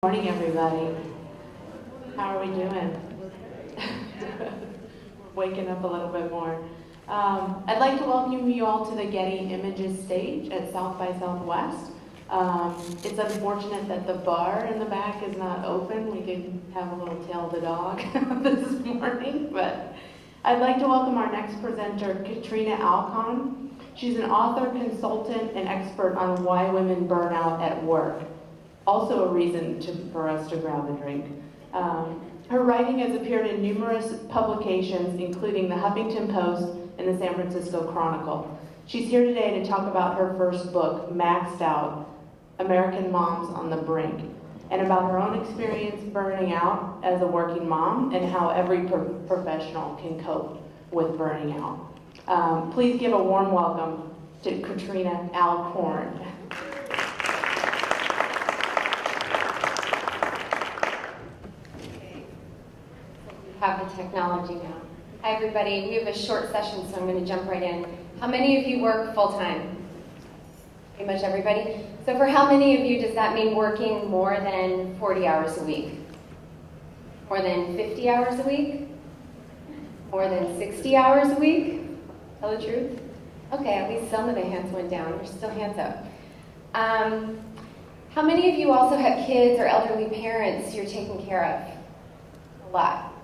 Morning, everybody. How are we doing? We're waking up a little bit more. I'd like to welcome you all to the Getty Images stage at South by Southwest. It's unfortunate that the bar in the back is not open. We could have a little tail of the dog this morning, but I'd like to welcome our next presenter, Katrina Alcorn. She's an author, consultant, and expert on why women burn out at work. Also a reason for us to grab a drink. Her writing has appeared in numerous publications, including the Huffington Post and the San Francisco Chronicle. She's here today to talk about her first book, Maxed Out, American Moms on the Brink, and about her own experience burning out as a working mom and how every professional can cope with burning out. Please give a warm welcome to Katrina Alcorn. Have the technology now. Hi everybody, we have a short session, so I'm going to jump right in. How many of you work full-time? Pretty much everybody. So for how many of you does that mean working more than 40 hours a week? More than 50 hours a week? More than 60 hours a week? Tell the truth? Okay, at least some of the hands went down. There's still hands up. How many of you also have kids or elderly parents you're taking care of? A lot.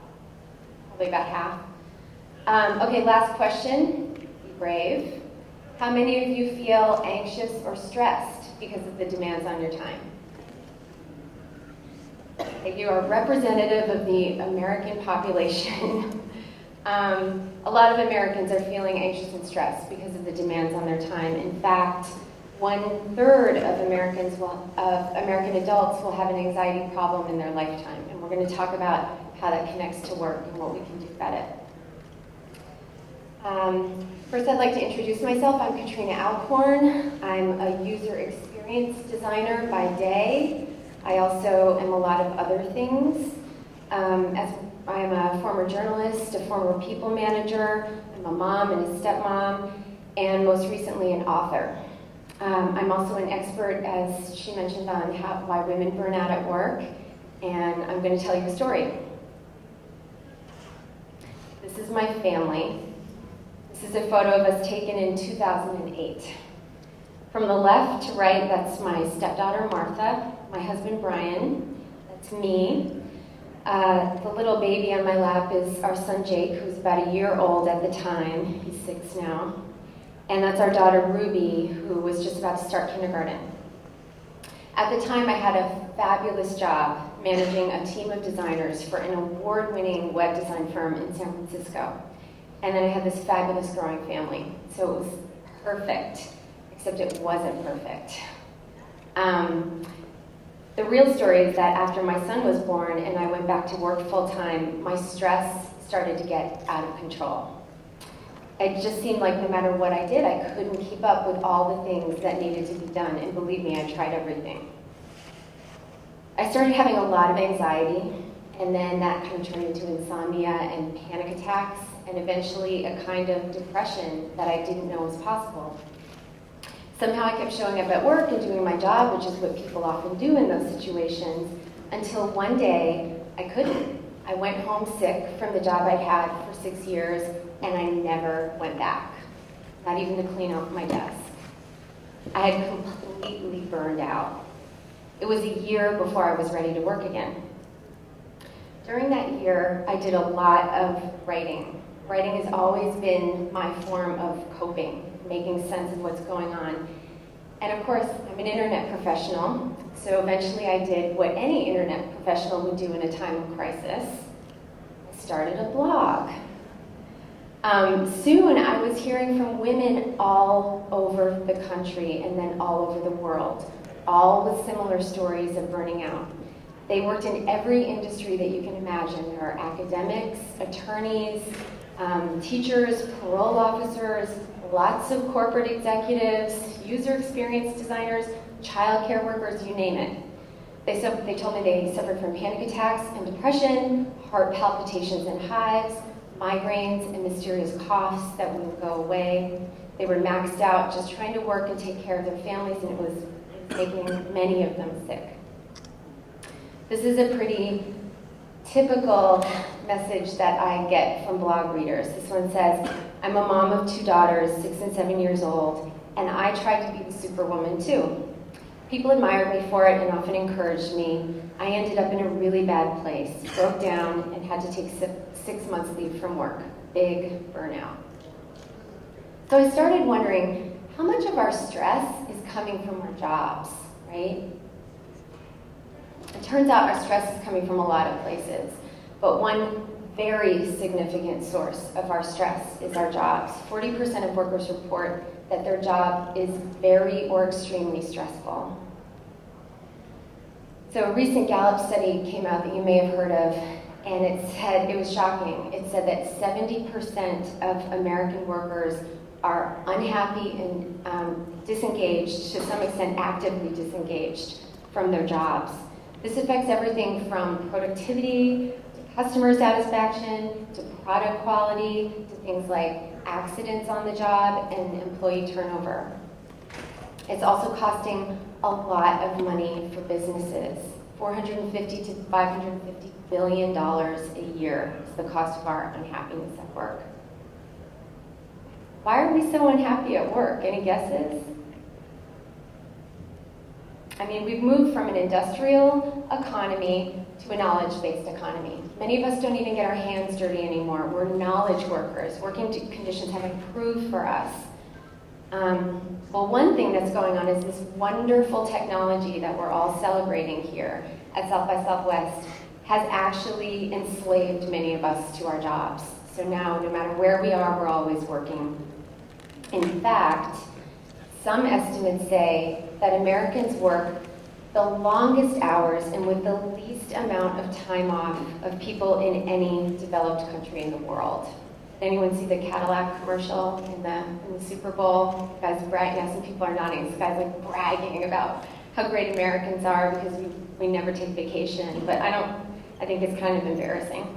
Probably about half. Okay, last question. Be brave. How many of you feel anxious or stressed because of the demands on your time? If you are representative of the American population, a lot of Americans are feeling anxious and stressed because of the demands on their time. In fact, 1/3 of American adults will have an anxiety problem in their lifetime, and we're going to talk about how that connects to work and what we can do about it. First, I'd like to introduce myself. I'm Katrina Alcorn. I'm a user experience designer by day. I also am a lot of other things. As I am a former journalist, a former people manager, I'm a mom and a stepmom, and most recently an author. I'm also an expert, as she mentioned, on why women burn out at work, and I'm going to tell you a story. This is my family. This is a photo of us taken in 2008. From the left to right, that's my stepdaughter Martha, my husband Brian, that's me. The little baby on my lap is our son Jake, who's about a year old at the time. He's 6 now. And that's our daughter Ruby, who was just about to start kindergarten. At the time, I had a fabulous job managing a team of designers for an award-winning web design firm in San Francisco. And then I had this fabulous growing family. So it was perfect, except it wasn't perfect. The real story is that after my son was born and I went back to work full-time, my stress started to get out of control. It just seemed like no matter what I did, I couldn't keep up with all the things that needed to be done. And believe me, I tried everything. I started having a lot of anxiety, and then that kind of turned into insomnia and panic attacks, and eventually a kind of depression that I didn't know was possible. Somehow I kept showing up at work and doing my job, which is what people often do in those situations, until one day I couldn't. I went home sick from the job I'd had for 6 years, and I never went back, not even to clean up my desk. I had completely burned out. It was a year before I was ready to work again. During that year, I did a lot of writing. Writing has always been my form of coping, making sense of what's going on. And of course, I'm an internet professional, so eventually I did what any internet professional would do in a time of crisis. I started a blog. Soon I was hearing from women all over the country and then all over the world, all with similar stories of burning out. They worked in every industry that you can imagine. There are academics, attorneys, teachers, parole officers, lots of corporate executives, user experience designers, childcare workers, you name it. They told me they suffered from panic attacks and depression, heart palpitations and hives, migraines and mysterious coughs that wouldn't go away. They were maxed out just trying to work and take care of their families, and it was making many of them sick. This is a pretty typical message that I get from blog readers. This one says, I'm a mom of 2 daughters, 6 and 7 years old, and I tried to be the superwoman too. People admired me for it and often encouraged me. I ended up in a really bad place, broke down, and had to take 6 months leave from work. Big burnout. So I started wondering, how much of our stress is coming from our jobs, right? It turns out our stress is coming from a lot of places, but one very significant source of our stress is our jobs. 40% of workers report that their job is very or extremely stressful. So a recent Gallup study came out that you may have heard of, and it was shocking. It said that 70% of American workers are unhappy and disengaged, to some extent actively disengaged from their jobs. This affects everything from productivity, to customer satisfaction, to product quality, to things like accidents on the job and employee turnover. It's also costing a lot of money for businesses. $450 to $550 billion a year is the cost of our unhappiness at work. Why are we so unhappy at work? Any guesses? I mean, we've moved from an industrial economy to a knowledge-based economy. Many of us don't even get our hands dirty anymore. We're knowledge workers. Working conditions have improved for us. Well, one thing that's going on is this wonderful technology that we're all celebrating here at South by Southwest has actually enslaved many of us to our jobs. So now, no matter where we are, we're always working. In fact, some estimates say that Americans work the longest hours and with the least amount of time off of people in any developed country in the world. Anyone see the Cadillac commercial in the Super Bowl? Guys bragging, yeah, some people are nodding. This guy's like bragging about how great Americans are because we never take vacation, but I think it's kind of embarrassing.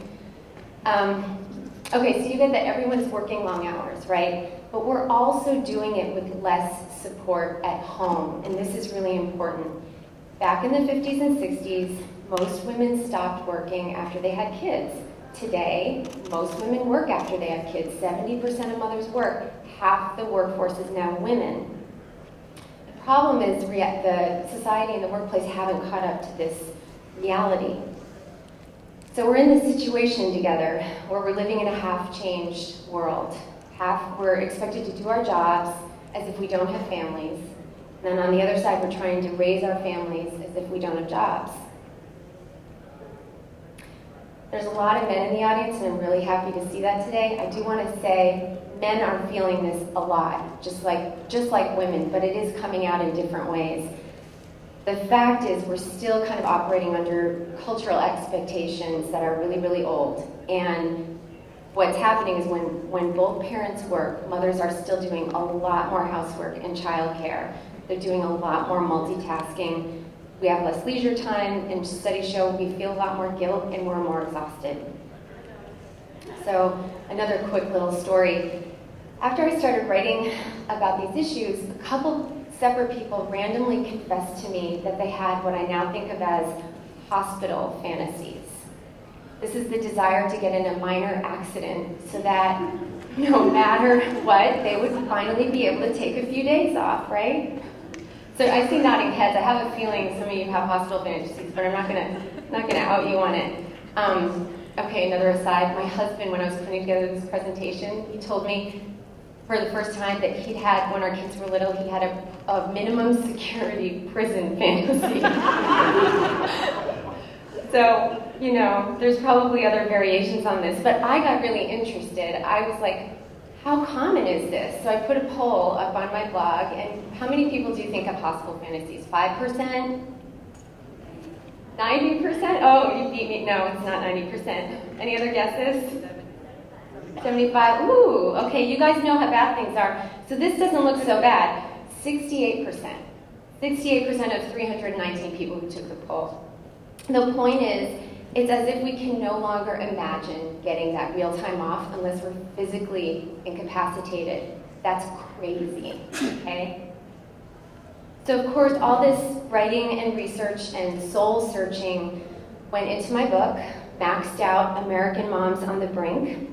Okay, so you get that everyone's working long hours, right? But we're also doing it with less support at home, and this is really important. Back in the 50s and 60s, most women stopped working after they had kids. Today, most women work after they have kids. 70% of mothers work. Half the workforce is now women. The problem is the society and the workplace haven't caught up to this reality. So we're in this situation together where we're living in a half-changed world. We're expected to do our jobs as if we don't have families. And then on the other side, we're trying to raise our families as if we don't have jobs. There's a lot of men in the audience, and I'm really happy to see that today. I do want to say men are feeling this a lot, just like women, but it is coming out in different ways. The fact is we're still kind of operating under cultural expectations that are really, really old. And what's happening is when both parents work, mothers are still doing a lot more housework and childcare. They're doing a lot more multitasking. We have less leisure time, and studies show we feel a lot more guilt and we're more exhausted. So another quick little story. After I started writing about these issues, a couple separate people randomly confessed to me that they had what I now think of as hospital fantasies. This is the desire to get in a minor accident so that no matter what, they would finally be able to take a few days off, right? So I see nodding heads. I have a feeling some of you have hospital fantasies, but I'm not gonna out you on it. Okay, another aside. My husband, when I was putting together this presentation, he told me for the first time that he'd had, when our kids were little, he had a minimum security prison fantasy. So, you know, there's probably other variations on this, but I got really interested. I was like, how common is this? So I put a poll up on my blog, and how many people do you think have hospital fantasies? 5%? 90%? Oh, you beat me. No, it's not 90%. Any other guesses? 75? Ooh, okay, you guys know how bad things are. So this doesn't look so bad. 68%. 68% of 319 people who took the poll. The point is, it's as if we can no longer imagine getting that real time off unless we're physically incapacitated. That's crazy, okay? So of course, all this writing and research and soul searching went into my book, Maxed Out American Moms on the Brink.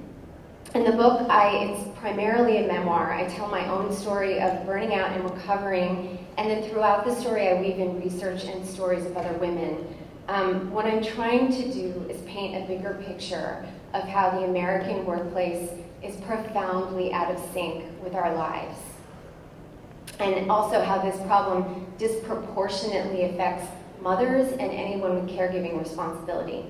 In the book, it's primarily a memoir. I tell my own story of burning out and recovering, and then throughout the story, I weave in research and stories of other women. What I'm trying to do is paint a bigger picture of how the American workplace is profoundly out of sync with our lives, and also how this problem disproportionately affects mothers and anyone with caregiving responsibility.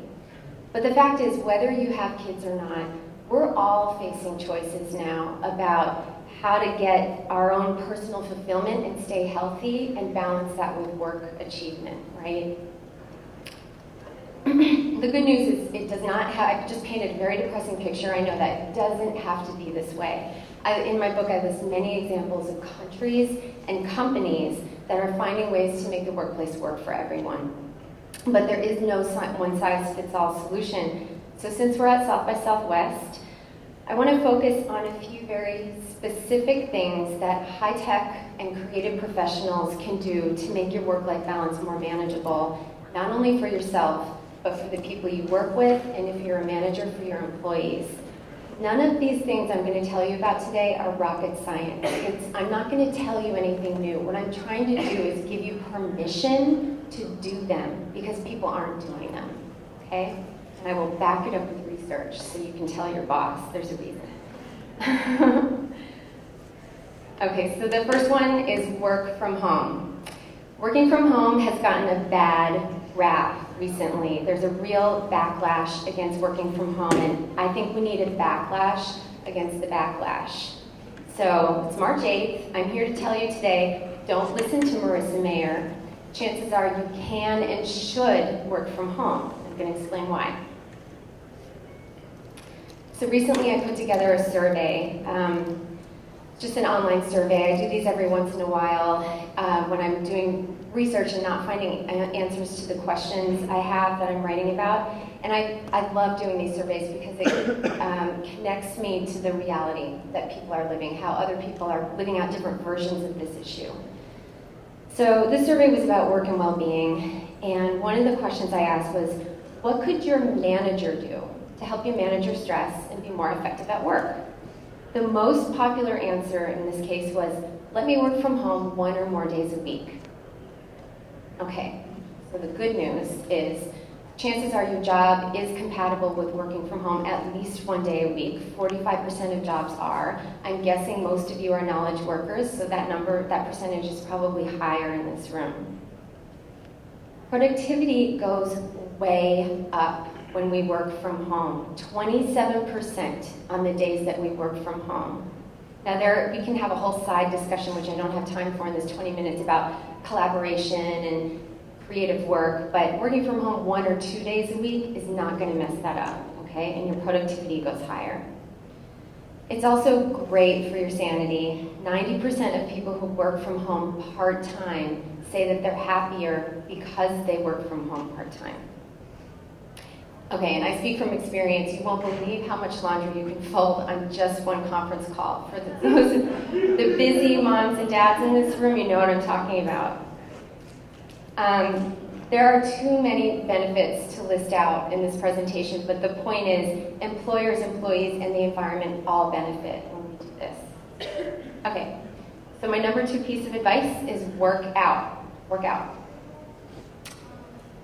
But the fact is, whether you have kids or not, we're all facing choices now about how to get our own personal fulfillment and stay healthy and balance that with work achievement, right? The good news is it does not have, I just painted a very depressing picture. I know that it doesn't have to be this way. In my book, I list many examples of countries and companies that are finding ways to make the workplace work for everyone. But there is no one-size-fits-all solution. So since we're at South by Southwest, I want to focus on a few very specific things that high-tech and creative professionals can do to make your work-life balance more manageable, not only for yourself, but for the people you work with, and if you're a manager, for your employees. None of these things I'm going to tell you about today are rocket science. I'm not going to tell you anything new. What I'm trying to do is give you permission to do them, because people aren't doing them, okay? And I will back it up with research, so you can tell your boss there's a reason. Okay, so the first one is work from home. Working from home has gotten a bad rap recently. There's a real backlash against working from home, and I think we need a backlash against the backlash. So it's March 8th. I'm here to tell you today, don't listen to Marissa Mayer. Chances are you can and should work from home. I'm going to explain why. So recently I put together a survey, just an online survey. I do these every once in a while when I'm doing research and not finding answers to the questions I have that I'm writing about. And I love doing these surveys because it connects me to the reality that people are living, how other people are living out different versions of this issue. So this survey was about work and well-being, and one of the questions I asked was, what could your manager do to help you manage your stress and be more effective at work? The most popular answer in this case was, let me work from home 1 or more days a week. Okay, so the good news is, chances are your job is compatible with working from home at least 1 day a week. 45% of jobs are. I'm guessing most of you are knowledge workers, so that percentage is probably higher in this room. Productivity goes way up when we work from home. 27% on the days that we work from home. Now we can have a whole side discussion, which I don't have time for in this 20 minutes, about collaboration and creative work, but working from home 1 or 2 days a week is not going to mess that up, okay? And your productivity goes higher. It's also great for your sanity. 90% of people who work from home part-time say that they're happier because they work from home part-time. Okay, and I speak from experience. You won't believe how much laundry you can fold on just one conference call. For the busy moms and dads in this room, you know what I'm talking about. There are too many benefits to list out in this presentation, but the point is employers, employees, and the environment all benefit when we do this. Okay, so my number 2 piece of advice is work out. Work out.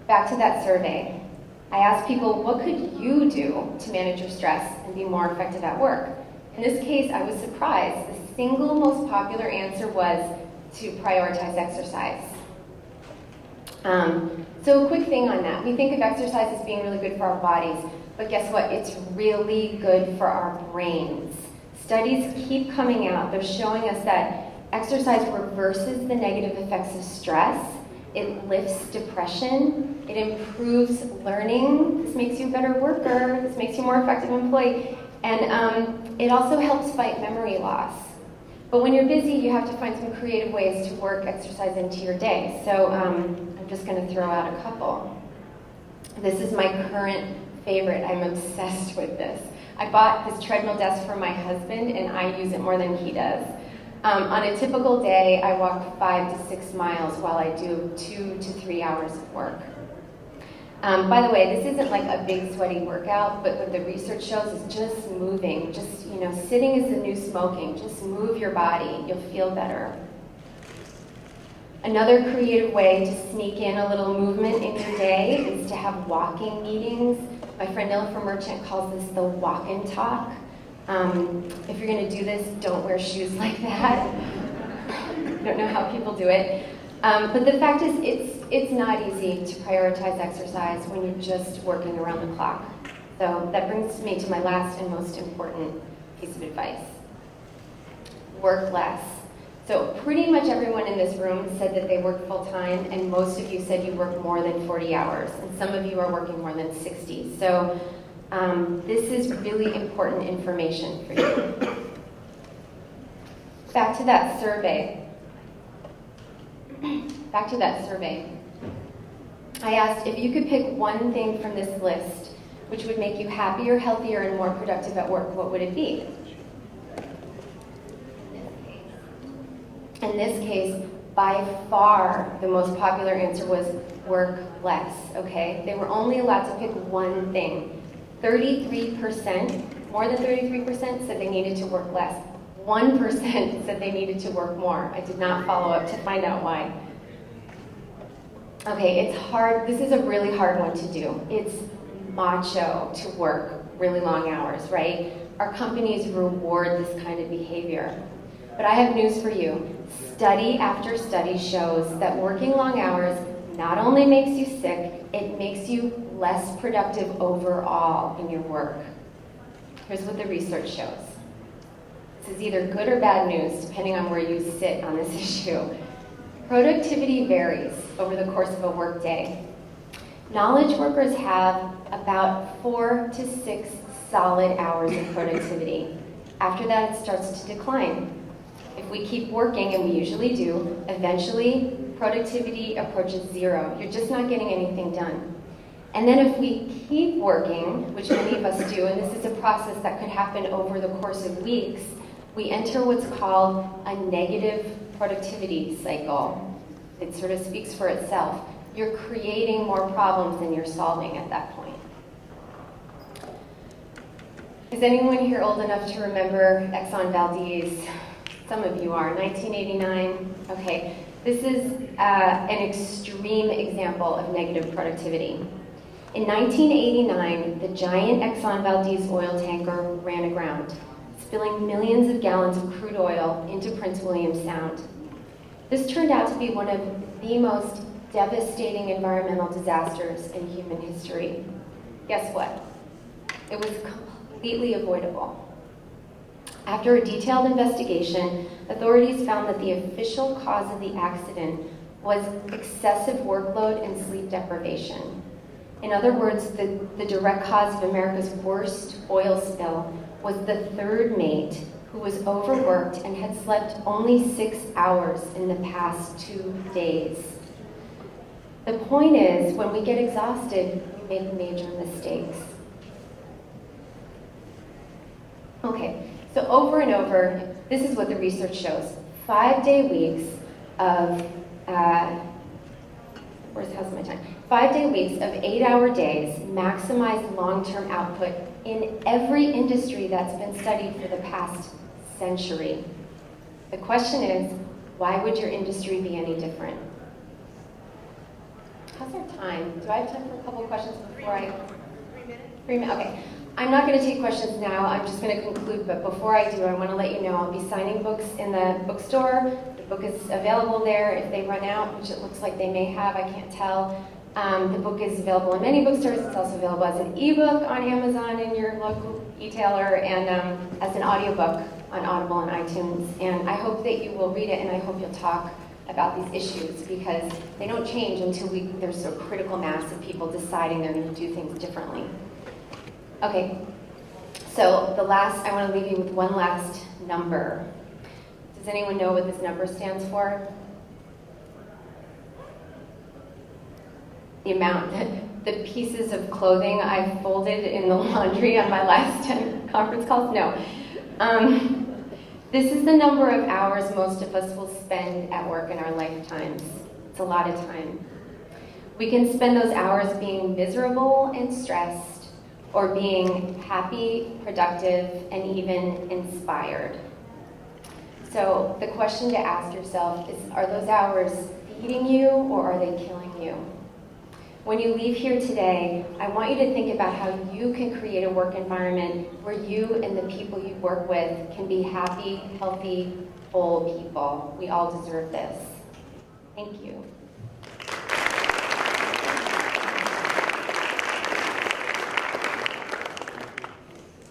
Back to that survey. I asked people, what could you do to manage your stress and be more effective at work? In this case, I was surprised. The single most popular answer was to prioritize exercise. So a quick thing on that. We think of exercise as being really good for our bodies, but guess what? It's really good for our brains. Studies keep coming out. They're showing us that exercise reverses the negative effects of stress. It lifts depression. It improves learning. This makes you a better worker. This makes you a more effective employee. And it also helps fight memory loss. But when you're busy, you have to find some creative ways to work exercise into your day. So I'm just going to throw out a couple. This is my current favorite. I'm obsessed with this. I bought this treadmill desk for my husband, and I use it more than he does. On a typical day, I walk 5 to 6 miles while I do 2 to 3 hours of work. By the way, this isn't like a big sweaty workout, but what the research shows is just moving, just, sitting is the new smoking. Just move your body, you'll feel better. Another creative way to sneak in a little movement in your day is to have walking meetings. My friend Nilofer Merchant calls this the walk and talk. If you're going to do this, don't wear shoes like that. I don't know how people do it. But the fact is, it's not easy to prioritize exercise when you're just working around the clock. So that brings me to my last and most important piece of advice. Work less. So pretty much everyone in this room said that they work full-time, and most of you said you work more than 40 hours, and some of you are working more than 60. So this is really important information for you. Back to that survey. I asked if you could pick one thing from this list which would make you happier, healthier, and more productive at work, what would it be? In this case, by far, the most popular answer was work less, okay? They were only allowed to pick one thing. 33%, more than 33% said they needed to work less. 1% said they needed to work more. I did not follow up to find out why. Okay, it's hard. This is a really hard one to do. It's macho to work really long hours, right? Our companies reward this kind of behavior. But I have news for you. Study after study shows that working long hours not only makes you sick, it makes you less productive overall in your work. Here's what the research shows. This is either good or bad news, depending on where you sit on this issue. Productivity varies over the course of a workday. Knowledge workers have about 4 to 6 solid hours of productivity. After that, it starts to decline. If we keep working, and we usually do, eventually productivity approaches 0. You're just not getting anything done. And then if we keep working, which many of us do, and this is a process that could happen over the course of weeks, we enter what's called a negative productivity cycle. It sort of speaks for itself. You're creating more problems than you're solving at that point. Is anyone here old enough to remember Exxon Valdez? Some of you are. 1989? Okay. This is an extreme example of negative productivity. In 1989, the giant Exxon Valdez oil tanker ran aground, spilling millions of gallons of crude oil into Prince William Sound. This turned out to be one of the most devastating environmental disasters in human history. Guess what? It was completely avoidable. After a detailed investigation, authorities found that the official cause of the accident was excessive workload and sleep deprivation. In other words, the direct cause of America's worst oil spill was the third mate who was overworked and had slept only 6 hours in the past 2 days. The point is, when we get exhausted, we make major mistakes. Okay. So over and over, this is what the research shows. 5-day weeks of, how's my time? 5-day weeks of 8-hour days maximize long-term output in every industry that's been studied for the past century. The question is, why would your industry be any different? How's our time? Do I have time for a couple of questions before I... 3 minutes? Okay. I'm not going to take questions now, I'm just going to conclude, but before I do, I want to let you know I'll be signing books in the bookstore. The book is available there if they run out, which it looks like they may have, I can't tell. The book is available in many bookstores. It's also available as an ebook on Amazon in your local e-tailer, and as an audiobook on Audible and iTunes. And I hope that you will read it, and I hope you'll talk about these issues, because they don't change until there's a critical mass of people deciding they're going to do things differently. Okay, so I want to leave you with one last number. Does anyone know what this number stands for? The amount, the pieces of clothing I folded in the laundry on my last 10 conference calls? No. This is the number of hours most of us will spend at work in our lifetimes. It's a lot of time. We can spend those hours being miserable and stressed, or being happy, productive, and even inspired. So the question to ask yourself is, are those hours feeding you or are they killing you? When you leave here today, I want you to think about how you can create a work environment where you and the people you work with can be happy, healthy, whole people. We all deserve this. Thank you.